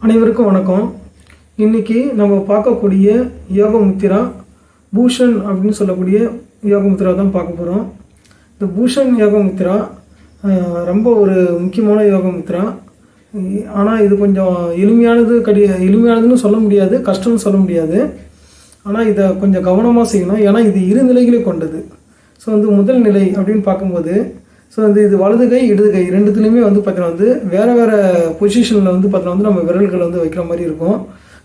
அனைவருக்கும் வணக்கம். இன்றைக்கி நம்ம பார்க்கக்கூடிய யோக முத்திரா பூஷன் அப்படின்னு சொல்லக்கூடிய யோக முத்திரா தான் பார்க்க போகிறோம். இந்த பூஷன் யோக முத்திரா ரொம்ப ஒரு முக்கியமான யோக முத்திரா. ஆனால் இது கொஞ்சம் எளிமையானதுன்னு சொல்ல முடியாது, கஷ்டம்னு சொல்ல முடியாது. ஆனால் இதை கொஞ்சம் கவனமாக செய்யணும். ஏன்னா இது இரு நிலைகளை கொண்டது. ஸோ முதல் நிலை அப்படின்னு பார்க்கும்போது இது வலது கை இடது கை ரெண்டுத்துலேயுமே பார்த்தீங்கன்னா வேறு பொசிஷனில் பார்த்தீங்கன்னா நம்ம விரல்கள் வைக்கிற மாதிரி இருக்கும்.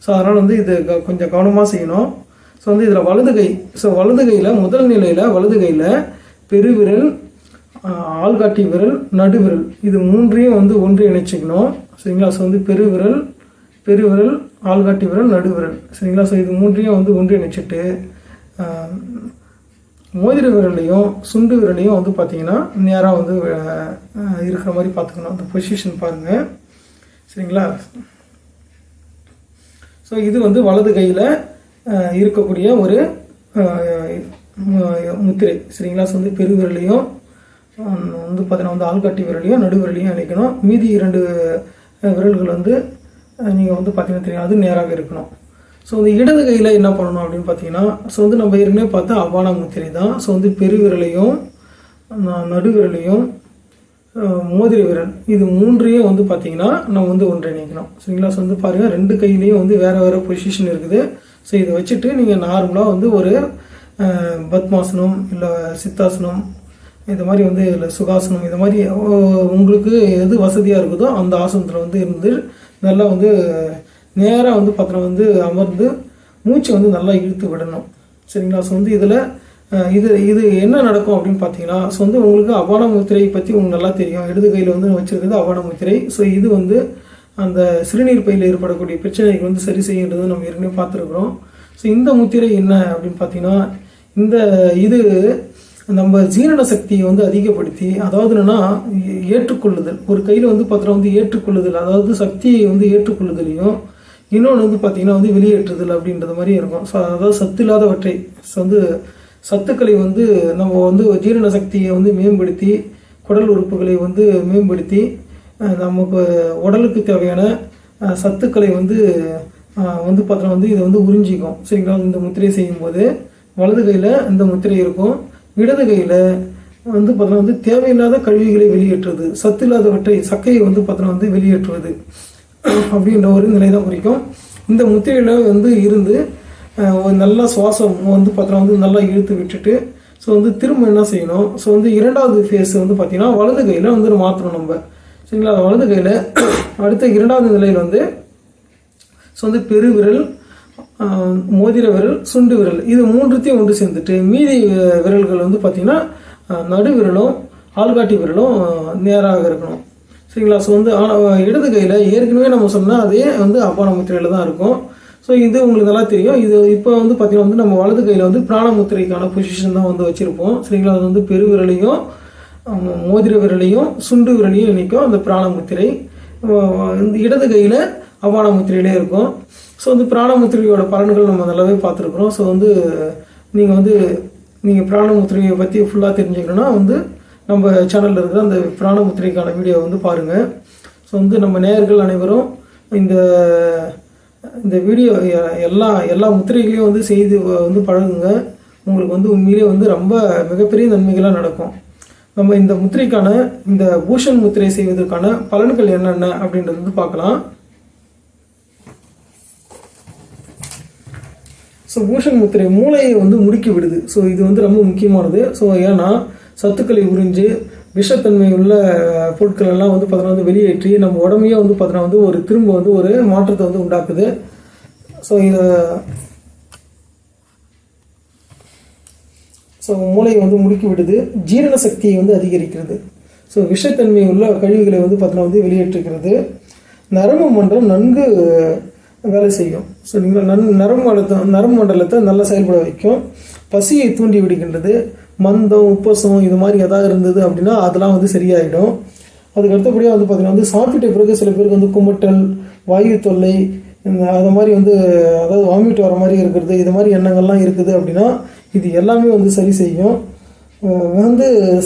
ஸோ அதனால் இது கொஞ்சம் கவனமாக செய்யணும். ஸோ இதில் வலது கை, வலது கையில் முதல் நிலையில் வலது கையில் பெருவிரல், ஆள்காட்டி விரல், நடுவிரல் இது மூன்றையும் ஒன்று இணைச்சிக்கணும். சரிங்களா? ஸோ பெருவிரல், ஆள்காட்டி விரல், நடுவிரல். சரிங்களா? ஸோ இது மூன்றையும் ஒன்று இணைச்சிட்டு மோதிர விரலையும் சுண்டு விரலையும் பார்த்தீங்கன்னா நேராக இருக்கிற மாதிரி பார்த்துக்கணும். அந்த பொசிஷன் பாருங்கள். சரிங்களா? ஸோ இது வலது கையில் இருக்கக்கூடிய ஒரு முத்திரை. சரிங்களா? ஸோ பெருவிரலையும் பார்த்தீங்கன்னா ஆள்காட்டி விரலையும் நடுவிரலையும் இணைக்கணும். மீதி 2 விரல்கள் நீங்கள் பார்த்தீங்கன்னா தெரியும், அது நேராக இருக்கணும். ஸோ இடது கையில் என்ன பண்ணணும் அப்படின்னு பார்த்தீங்கன்னா, நம்ம ஏற்கனவே பார்த்தா அவ்வான முத்திரை தான். ஸோ பெருவிரலையும் நடுவிரலையும் மோதிர விரல் இது மூன்றையும் பார்த்தீங்கன்னா நம்ம ஒன்றிணைக்கணும். சரிங்களா? ஸோ பாருங்கள், 2 கையிலையும் வேறு பொசிஷன் இருக்குது. ஸோ இதை வச்சுட்டு நீங்கள் நார்மலாக ஒரு பத்மாசனம் இல்லை சித்தாசனம் இது மாதிரி இல்லை சுகாசனம் இது மாதிரி உங்களுக்கு எது வசதியாக இருக்குதோ அந்த ஆசனத்தில் இருந்து நல்லா நேராக பார்த்தீங்கன்னா அமர்ந்து மூச்சு நல்லா இழுத்து விடணும். சரிங்களா? ஸோ இதில் இது என்ன நடக்கும் அப்படின்னு பார்த்தீங்கன்னா, உங்களுக்கு அவ்வான முத்திரையை பற்றி உங்களுக்கு நல்லா தெரியும். இடது கையில் வச்சுருக்கிறது அவ்வான முத்திரை. ஸோ இது அந்த சிறுநீர் பையில் ஏற்படக்கூடிய பிரச்சனைக்கு சரி செய்யறது நம்ம ஏற்கனவே பார்த்துருக்குறோம். ஸோ இந்த முத்திரை என்ன அப்படின்னு பார்த்தீங்கன்னா, இது நம்ம ஜீரண சக்தியை அதிகப்படுத்தி, அதாவது என்னன்னா ஏற்றுக்கொள்ளுதல், ஒரு கையில் பார்த்தீங்கன்னா ஏற்றுக்கொள்ளுதல், அதாவது சக்தியை ஏற்றுக்கொள்ளுதலையும், இன்னொன்று பார்த்தீங்கன்னா வெளியேற்றுதல் அப்படின்றது மாதிரி இருக்கும். ஸோ அதாவது சத்து இல்லாதவற்றை சத்துக்களை நம்ம ஜீரண சக்தியை மேம்படுத்தி, குடல் உறுப்புகளை மேம்படுத்தி, நமக்கு உடலுக்கு தேவையான சத்துக்களை பார்த்தீங்கன்னா இதை உறிஞ்சிக்கும். சரிங்களா? இந்த முத்திரையை செய்யும்போது வலது கையில் இந்த முத்திரை இருக்கும். இடது கையில் பார்த்தீங்கன்னா தேவையில்லாத கழிவுகளை வெளியேற்றுவது, சத்து இல்லாதவற்றை சக்கையை பார்த்தீங்கன்னா வெளியேற்றுவது அப்படின்ற ஒரு நிலை தான் குறிக்கும். இந்த முத்திரையில் இருந்து ஒரு நல்ல சுவாசம் பார்த்தீங்கன்னா நல்லா இழுத்து விட்டுட்டு ஸோ திரும்ப என்ன செய்யணும். ஸோ இரண்டாவது ஃபேஸ் பார்த்தீங்கன்னா வலது கையில் மாற்றணும் நம்ம. சரிங்களா? வலது கையில் அடுத்த இரண்டாவது நிலையில் ஸோ பெருவிரல், மோதிர விரல், சுண்டு விரல் இது மூன்றுத்தையும் ஒன்று சேர்ந்துட்டு மீதி விரல்கள் பார்த்தீங்கன்னா நடுவிரலும் ஆள்காட்டி விரலும் நேராக இருக்கணும். சரிங்களா? ஸோ இடது கையில் ஏற்கனவே நம்ம சொன்னால் அதே அபான முத்திரையில் தான் இருக்கும். ஸோ இது உங்களுக்கு நல்லா தெரியும். இது இப்போ பார்த்தீங்கன்னா நம்ம வலது கையில் பிராண முத்திரைக்கான பொசிஷன் தான் வச்சுருப்போம். சரிங்களா? அது பெருவிரலையும் மோதிர விரலையும் சுண்டு விரலையும் இணைக்கும் அந்த பிராண முத்திரை. இடது கையில் அபான முத்திரையிலே இருக்கும். ஸோ பிராண முத்திரையோட பலன்கள் நம்ம நல்லாவே பார்த்துருக்குறோம். ஸோ நீங்கள் பிராண முத்திரையை பற்றி ஃபுல்லாக தெரிஞ்சுக்கணுன்னா நம்ம சேனலில் இருக்கிற அந்த பிராண முத்திரைக்கான வீடியோ பாருங்கள். ஸோ நம்ம நேயர்கள் அனைவரும் இந்த வீடியோ எல்லா முத்திரைகளையும் செய்து பழகுங்க. உங்களுக்கு உண்மையிலே ரொம்ப மிகப்பெரிய நன்மைகளாக நடக்கும். நம்ம இந்த முத்திரைக்கான இந்த பூஷன் முத்திரை செய்வதற்கான பலன்கள் என்னென்ன அப்படின்றது பார்க்கலாம். ஸோ பூஷன் முத்திரை மூளையை முடுக்கி விடுது. ஸோ இது ரொம்ப முக்கியமானது. ஸோ ஏன்னா சத்துக்களை உறிஞ்சு விஷத்தன்மை உள்ள பொருட்கள் எல்லாம் பார்த்தீங்கன்னா வெளியேற்றி நம்ம உடம்பையே பார்த்தீங்கன்னா ஒரு திரும்ப ஒரு மாற்றத்தை உண்டாக்குது. ஸோ மூளையை முடுக்கி விடுது. ஜீரண சக்தியை அதிகரிக்கிறது. ஸோ விஷத்தன்மை உள்ள கழிவுகளை பார்த்தீங்கன்னா வெளியேற்றுகிறது. நரம்பு மண்டலம் நன்கு வேலை செய்யும். ஸோ நீங்கள் நரம்பு மண்டலத்தை நல்லா செயல்பட வைக்கும். பசியை தூண்டி விடுகின்றது. மந்தம், உப்பசம் இது மாதிரி எதாவது இருந்தது அப்படின்னா அதெல்லாம் சரியாயிடும். அதுக்கு அடுத்தபடியாக பார்த்தீங்கன்னா சாப்பிட்ட பிறகு சில பேருக்கு குமட்டல், வாயு தொல்லை, அது மாதிரி அதாவது வாமிட் வர மாதிரி இருக்கிறது, இது மாதிரி எண்ணங்கள்லாம் இருக்குது அப்படின்னா இது எல்லாமே சரி செய்யும்.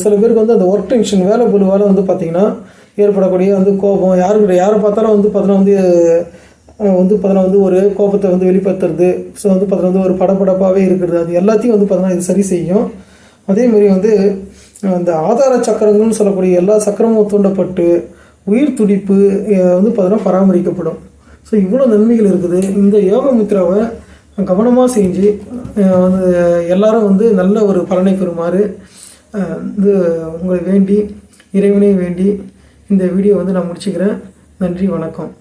சில பேருக்கு அந்த ஒர்க் டென்ஷன், வேலை பழுவால் பார்த்தீங்கன்னா ஏற்படக்கூடிய கோபம், யாரை பார்த்தாலும் பார்த்தீங்கன்னா வந்து பார்த்தீங்கன்னா வந்து ஒரு கோபத்தை வந்து வெளிப்படுத்துறது, ஸோ வந்து பார்த்தீங்கன்னா வந்து ஒரு படபடப்பாகவே இருக்கிறது, அது எல்லாத்தையும் வந்து பார்த்தீங்கன்னா இது சரி செய்யும். அதேமாரி வந்து அந்த ஆதார சக்கரங்கள்னு சொல்லக்கூடிய எல்லா சக்கரமும் தூண்டப்பட்டு உயிர் துடிப்பு வந்து பார்த்தீங்கன்னா பராமரிக்கப்படும். ஸோ இவ்வளோ நன்மைகள் இருக்குது. இந்த யோக முத்ராவை கவனமாக செஞ்சு வந்து எல்லாரும் வந்து நல்ல ஒரு பலனை பெறுமாறு வந்து உங்களை வேண்டி, இறைவனை வேண்டி இந்த வீடியோ வந்து நான் முடிச்சுக்கிறேன். நன்றி, வணக்கம்.